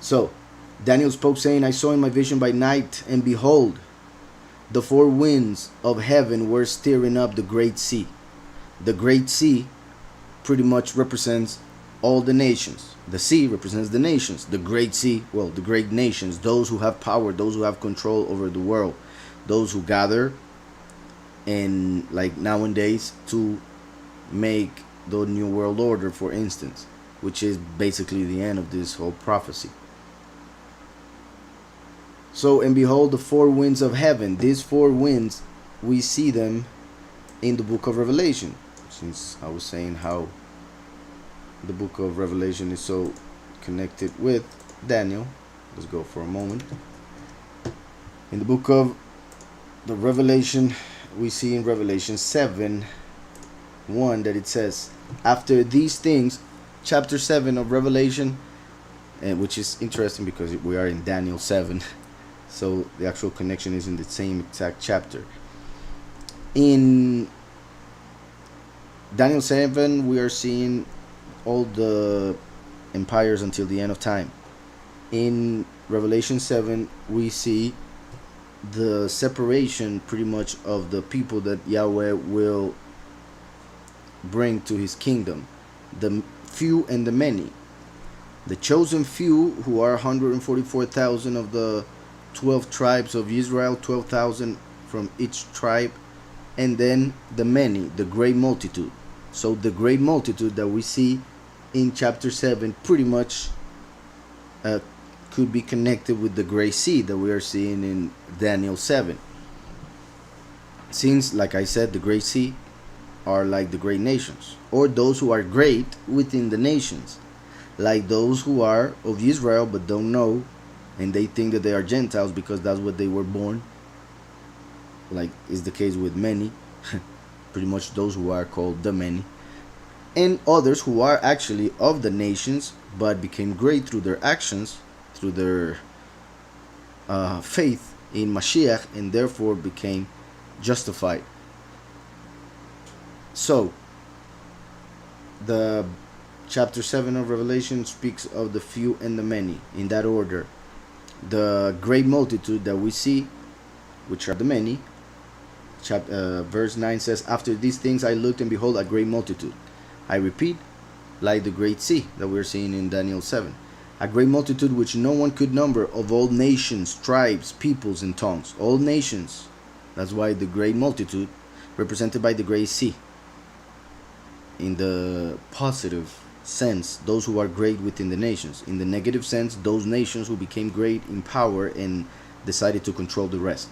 So Daniel spoke, saying, I saw in my vision by night, and behold, the four winds of heaven were stirring up the great sea. The great sea pretty much represents all the nations. The sea represents the nations. The great sea, well, the great nations, those who have power, those who have control over the world, those who gather and, like nowadays, to make the new world order, for instance, which is basically the end of this whole prophecy. So, and behold, the four winds of heaven. These four winds, we see them in the book of Revelation. Since I was saying how the book of Revelation is so connected with Daniel, let's go for a moment. In the book of the Revelation, we see in Revelation 7:1 that it says, after these things, chapter 7 of Revelation, and which is interesting because we are in Daniel 7, so the actual connection is in the same exact chapter. In Daniel 7, we are seeing all the empires until the end of time. In Revelation 7, we see the separation pretty much of the people that Yahweh will bring to his kingdom, the few and the many. The chosen few, who are 144,000 of the 12 tribes of Israel, 12,000 from each tribe, and then the many, the great multitude. So the great multitude that we see in chapter 7 pretty much could be connected with the great sea that we are seeing in Daniel 7. Since, like I said, the great sea are like the great nations, or those who are great within the nations, like those who are of Israel but don't know, and they think that they are Gentiles because that's what they were born, like is the case with many, pretty much those who are called the many, and others who are actually of the nations but became great through their actions, through their faith in Mashiach, and therefore became justified. So the chapter 7 of Revelation speaks of the few and the many in that order. The great multitude that we see, which are the many, verse 9 says, after these things I looked, and behold, a great multitude. I repeat, like the great sea that we're seeing in Daniel 7. A great multitude which no one could number, of all nations, tribes, peoples, and tongues. All nations. That's why the great multitude, represented by the great sea. In the positive sense, those who are great within the nations. In the negative sense, those nations who became great in power and decided to control the rest.